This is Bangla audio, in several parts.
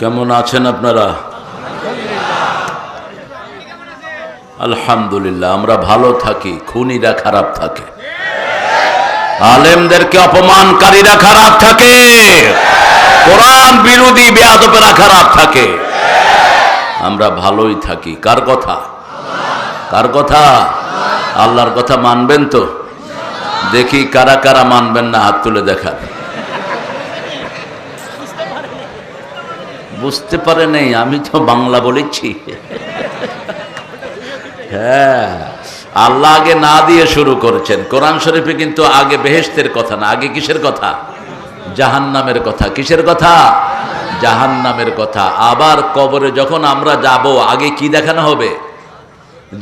কেমন আছেন আপনারা? আলহামদুলিল্লাহ, আমরা ভালো থাকি, খুনিরা খারাপ থাকে, আলেমদেরকে অপমানকারীরা খারাপ থাকে, কোরআন বিরোধী বেয়াদবেরা খারাপ থাকে, আমরা ভালোই থাকি। কার কথা? কার কথা? আল্লাহর কথা মানবেন তো? দেখি কারা কারা মানবেন না, হাত তুলে দেখান। বুঝতে পারে নেই, আমি তো বাংলা বলেছি। হ্যাঁ, আল্লাহ আগে না দিয়ে শুরু করেছেন। কোরআন শরীফে কিন্তু আগে বেহেশতের কথা না, আগে কিসের কথা? জাহান্নামের কথা। কিসের কথা? জাহান্নামের কথা। আবার কবরে যখন আমরা যাব, আগে কি দেখানো হবে?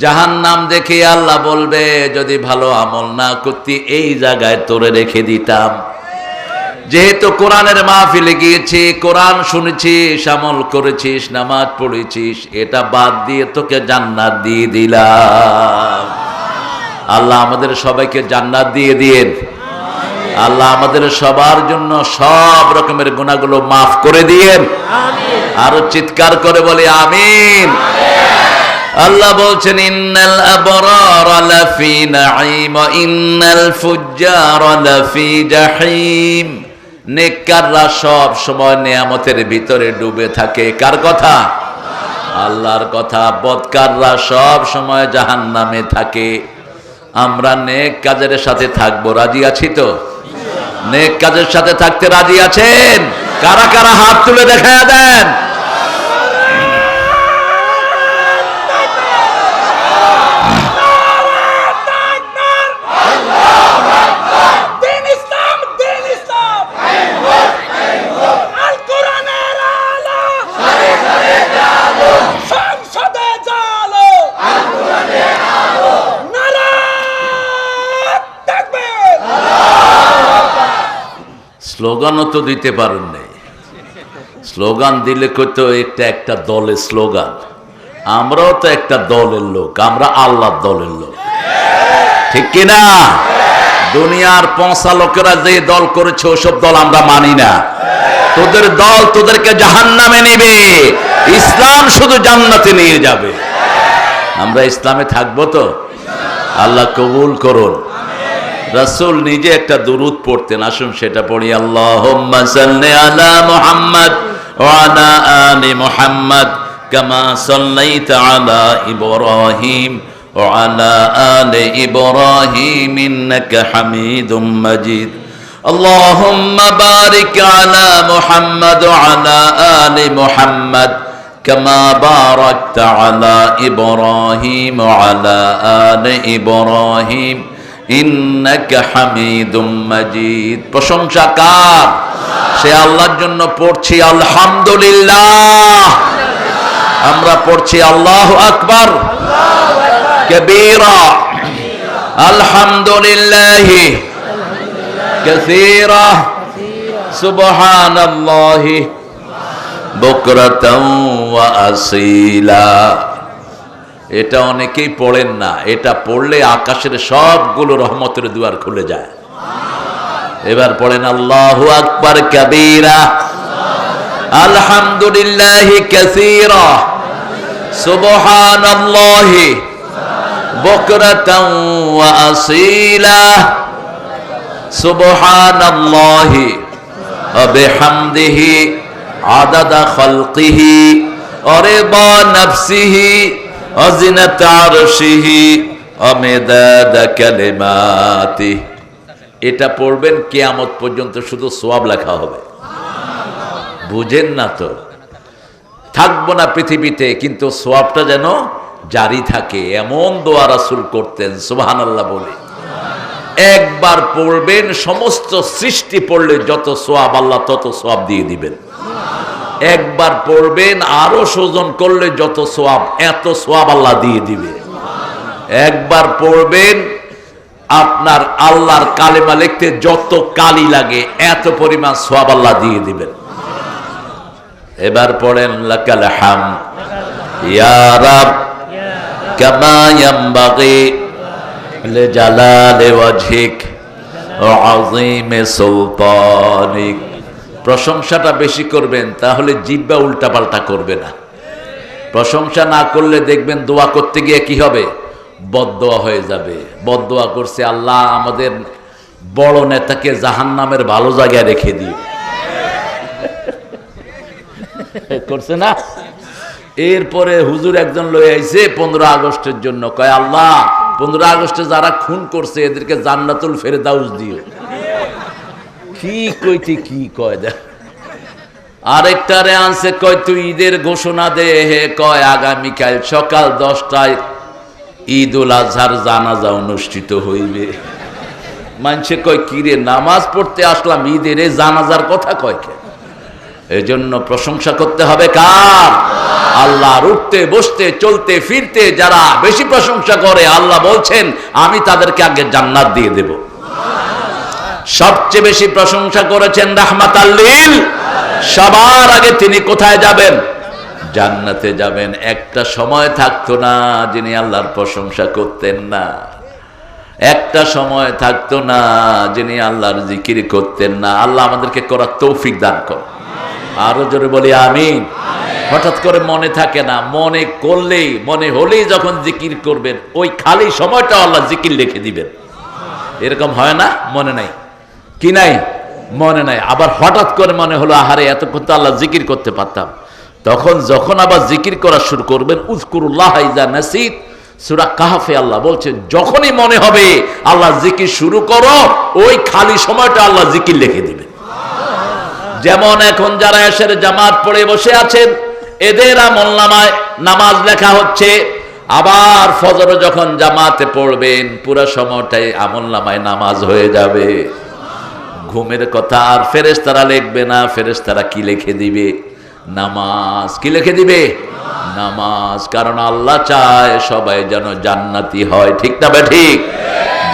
জাহান্নাম দেখে আল্লাহ বলবে, যদি ভালো আমল না করতি এই জায়গায় তোরে রেখে দিতাম। যেহেতু কোরআনের মাহফিলে গিয়েছি, কোরআন শুনেছিস, আমল করেছিস, নামাজ পড়েছিস, এটা বাদ দিয়ে তোকে জান্নাত দিয়ে দিলাম। আল্লাহ আমাদের সবাইকে জান্নাত দিয়ে দিয়েন। আল্লাহ আমাদের সবার জন্য সব রকমের গুনাহগুলো মাফ করে দিয়েন। আরো চিৎকার করে বলি আমিন। আল্লাহ বলছেন, ইন্নাল আবরারা লাফি নাঈম ওয়া ইন্নাল ফুজ্জারা লাফি জাহিম। নেককাররা সব সময় নিয়ামতের ভিতরে ডুবে থাকে। কার কথা? আল্লাহর কথা। বদকাররা সব সময় জাহান্নামে থাকে। আমরা নেক কাজের সাথে থাকবো, রাজি আছি তো? নেক কাজের সাথে থাকতে রাজি আছেন? কারা কারা হাত তুলে দেখায়া দেন? স্লোগানও তো দিতে পারেন নাই। স্লোগান দিলে কত একটা দলের স্লোগান। আমরাও তো একটা দলের লোক, আমরা আল্লাহর দলের লোক, ঠিক কিনা? দুনিয়ার পচা লোকেরা যে দল করেছে ওসব দল আমরা মানি না। তোদের দল তোদেরকে জাহান্নামে নেবে, ইসলাম শুধু জান্নাতে নিয়ে যাবে। আমরা ইসলামে থাকবো তো? আল্লাহ কবুল করুন। রাসূল নিজে একটা দুরূদ পড়তেন, আসুন সেটা পড়ি। আল্লাহুম্মা সাল্লি আলা মুহাম্মাদ ওয়া আলা আলি মুহাম্মাদ কামা সাল্লাইতা আলা ইব্রাহিম ওয়া আলা আলি ইব্রাহিম ইন্নাকা হামিদুম মাজিদ। আল্লাহুম্মা বারিক আলা মুহাম্মাদ ওয়া আলা আলি মুহাম্মাদ কামা বারাকতা আলা ইব্রাহিম ওয়া আলা আলি ইব্রাহিম ইন্নাকা হামিদুম মাজিদ। প্রশংসা কার? সে আল্লাহর জন্য পড়ছি আলহামদুলিল্লাহ। আমরা পড়ছি আল্লাহু আকবার কবীরা, আলহামদুলিল্লাহি কাসীরা, সুবহানাল্লাহি বুকরাতাও ওয়া আসীলা। এটা অনেকেই পড়েন না। এটা পড়লে আকাশের সবগুলো রহমতের দুয়ার খুলে যায়। এবার পড়েন আল্লাহু আকবার কবীরা, আলহামদুলিল্লাহি কাসীরা, সুবহানাল্লাহি বুকরাতাও ওয়া আসীলা, সুবহানাল্লাহি ওয়া বিহামদিহি আদাদা খালকিহি ওয়া রিদা নাফসিহি অজিনাত আরশিহি অমিদাদা কালিমাতিহি। এটা পড়বেন, কিয়ামত পর্যন্ত শুধু সওয়াব লেখা হবে। বুঝেন না তো? থাকবো না পৃথিবীতে, কিন্তু সওয়াবটা যেন জারি থাকে, এমন দোয়া রাসূল করতেন। সুবহানাল্লাহ বলে একবার পড়বেন, সমস্ত সৃষ্টি পড়লে যত সওয়াব আল্লাহ তত সওয়াব দিয়ে দিবেন। একবার পড়বেন, আরো শোষণ করলে যত সওয়াব, এত সওয়াব আল্লাহ দিয়ে দিবে। একবার পড়বেন, আপনার আল্লাহর কালেমা লিখতে যত কালি লাগে এত পরিমাণ সওয়াব আল্লাহ দিয়ে দিবেন। এবার পড়েন লাকাল হামদ ইয়া রাব কামা ইয়ানবাগি লিজালালি ওয়াজহিক ওয়া আযীমি সুলতানিক। প্রশংসাটা বেশি করবেন, তাহলে জিহ্বা উল্টাপাল্টা করবে না। প্রশংসা না করলে দেখবেন দোয়া করতে গিয়ে কি হবে, বদদোয়া হয়ে যাবে। বদদোয়া করছে, আল্লাহ আমাদের বড় নেতাকে জাহান্নামের ভালো জায়গায় রেখে দিও, করছে না? এরপরে হুজুর একজন লয়ে আইছে 15 আগস্টের জন্য, কয় আল্লাহ 15 আগস্টে যারা খুন করছে এদেরকে জান্নাতুল ফেরদাউস দিও। কি কইতে কি কয় দেখ। আরেকটারে আনছে, কয় তুই ঈদের ঘোষণা দে। হে কয় আগামীকাল সকাল 10টায় ঈদ উল আজহার জানাজা অনুষ্ঠিত হইবে। মানুষে কয় কিরে, নামাজ পড়তে আসলাম, ঈদের জানাজার কথা কয় কে? এই জন্য প্রশংসা করতে হবে কার? আল্লাহর। উঠতে বসতে চলতে ফিরতে যারা বেশি প্রশংসা করে, আল্লাহ বলছেন আমি তাদেরকে আগে জান্নাত দিয়ে দেব। সবচেয়ে বেশি প্রশংসা করেছেন রাহমাতাল লিল, সবার আগে তিনি কোথায় যাবেন? জান্নাতে যাবেন। একটা সময় থাকতো না যিনি আল্লাহর প্রশংসা করতেন না, একটা সময় থাকতো না যিনি আল্লাহর জিকির করতেন না। আল্লাহ আমাদেরকে করার তৌফিক দান কর। আরো জোরে বলি আমিন। হঠাৎ করে মনে থাকে না, মনে করলেই মনে হলেই যখন জিকির করবেন ওই খালি সময়টা আল্লাহ জিকির লিখে দিবেন। এরকম হয় না? মনে নাই কি নাই? মনে নাই। আবার হঠাৎ করে মনে হলো আহারে এতক্ষণ তো আল্লাহ জিকির করতে পারতাম। তখন যখন আবার জিকির করা শুরু করবেন, উযকুরুল্লাহ ইযা নাসিত, সূরা কাহফে আল্লাহ বলছেন যখনই মনে হবে আল্লাহ জিকির শুরু করো, ওই খালি সময়টা আল্লাহ জিকির লিখে দিবেন। যেমন এখন যারা এসের জামাত পড়ে বসে আছেন, এদের আমলনামায় নামাজ লেখা হচ্ছে। আবার ফজর যখন জামাতে পড়বেন, পুরো সময়টাই আমলনামায় নামাজ হয়ে যাবে। ঘুমের কথা আর ফেরেশতারা লিখবে না। ফেরেশতারা কি লিখে দিবে? নামাজ। কি লিখে দিবে? নামাজ। কারণ আল্লাহ চায় সবাই যেন জান্নাতি হয়। ঠিক না বে ঠিক?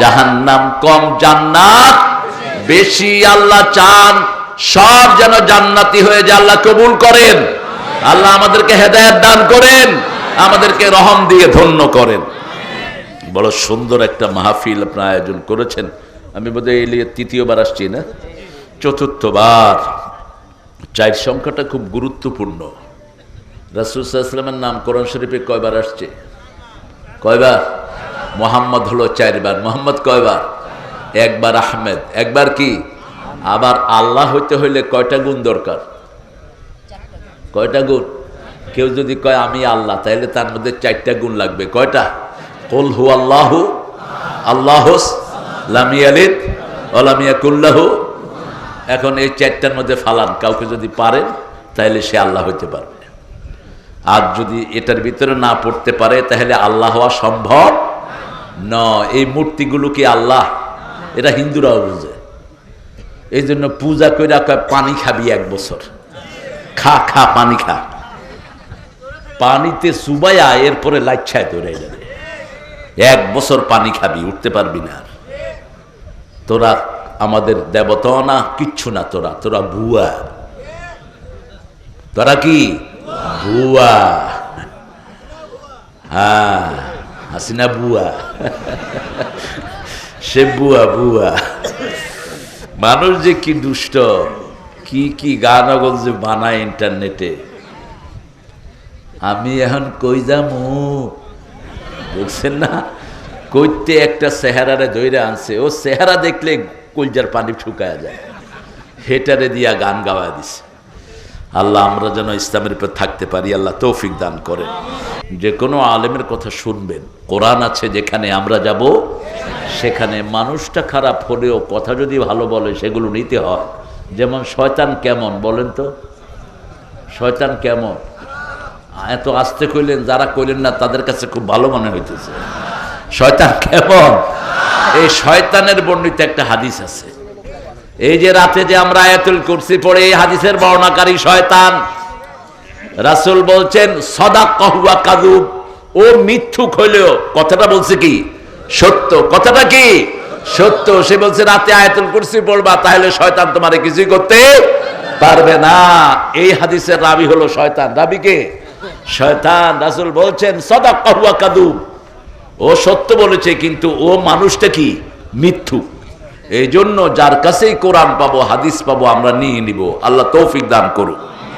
জাহান্নাম কম, জান্নাত বেশি। আল্লাহ চান সব যেন জান্নাতি হয়ে যায়। আল্লাহ কবুল করেন। আল্লাহ আমাদেরকে হেদায়েত দান করেন, আমাদেরকে রহম দিয়ে ধন্য করেন। বড় সুন্দর একটা মাহফিল আপনারা আয়োজন করেছেন। আমি বোধহয় এই লিয়ে তৃতীয়বার আসছি না, চতুর্থবার। 4 সংখ্যাটা খুব গুরুত্বপূর্ণ। রাসূল সাল্লাল্লাহু আলাইহি ওয়াসাল্লামের নাম কোরআন শরীফে কয়বার আসছে? কয়বার? মোহাম্মদ হলো 4 বার। মোহাম্মদ কয়বার? 1 বার। আহমেদ 1 বার। কি? আবার আল্লাহ হইতে হইলে কয়টা গুণ দরকার? কয়টা গুণ? কেউ যদি কয় আমি আল্লাহ, তাহলে তার মধ্যে 4টা গুণ লাগবে। কয়টা? কুল হু আল্লাহু আল্লাহুস লাম ইয়ালিদ ওয়া লাম ইয়াকুল লাহু। এখন এই 4টার মধ্যে ফালান, কাউকে যদি পারেন তাহলে সে আল্লাহ হইতে পারবে। আর যদি এটার ভিতরে না পড়তে পারে তাহলে আল্লাহ হওয়া সম্ভব নয়। এই মূর্তিগুলো কি আল্লাহ? এটা হিন্দুরাও বুঝে। এই জন্য পূজা কইরা কয় পানি খাবি 1 বছর। খা খা পানি খা, পানিতে চুবাইয়া এরপরে লাচ্ছায় ধরে যাবে। 1 বছর পানি খাবি, উঠতে পারবি না। তোরা আমাদের দেবতাও না, কিচ্ছু না। তোরা ভুয়া। তোরা কি? ভুয়া। হ্যাঁ, হাসিনা বুয়া। সে বুয়া বুয়া। মানুষ যে কি দুষ্ট, কি কি গানগঞ্জ যে বানায় ইন্টারনেটে। আমি এখন কই যামু, দেখছেন না? কইতে একটা চেহারারে ধইরা আনছে, ও চেহারা দেখলে কলজার পানি শুকায়া যায়, হেটারে দিয়া গান গাওয়া দিছে। আল্লাহ আমরা যেন ইসলামের উপর থাকতে পারি, আল্লাহ তৌফিক দান করেন। যে কোনো আলেমের কথা শুনবেন, কোরআন আছে যেখানে, আমরা যাব সেখানে। মানুষটা খারাপ হলেও কথা যদি ভালো বলে সেগুলো নিতে হয়। যেমন শয়তান কেমন বলেন তো? শয়তান কেমন? এত আস্তে কইলেন, যারা কইলেন না তাদের কাছে খুব ভালো মনে হইতেছে। শয়তান কেমন? এই শয়তানের বর্ণিত একটা হাদিস আছে। এই যে রাতে যে আমরা আয়াতুল কুরসি পড়ে, এই হাদিসের বর্ণনাকারী শয়তান। রাসূল বলছেন সাদাকাহু ওয়া কাযুব, ও মিথ্যুক হইলেও কথাটা বলছে কি? সত্য। কথাটা কি? সত্য। সে বলছে রাতে আয়াতুল কুরসি পড়বা, তাহলে শয়তান তোমারে কিছুই করতে পারবে না। এই হাদিসের রাবী হলো শয়তান। রাবী কে? শয়তান। রাসূল বলছেন সাদাকাহু ওয়া কাযুব, ও সত্য বলেছে কিন্তু ও মানুষটা কি? মিথ্যুক। এই জন্য যার কাছেই কোরআন পাবো, হাদিস পাবো, আমরা নিয়ে নিব। আল্লাহ তৌফিক দান করুক।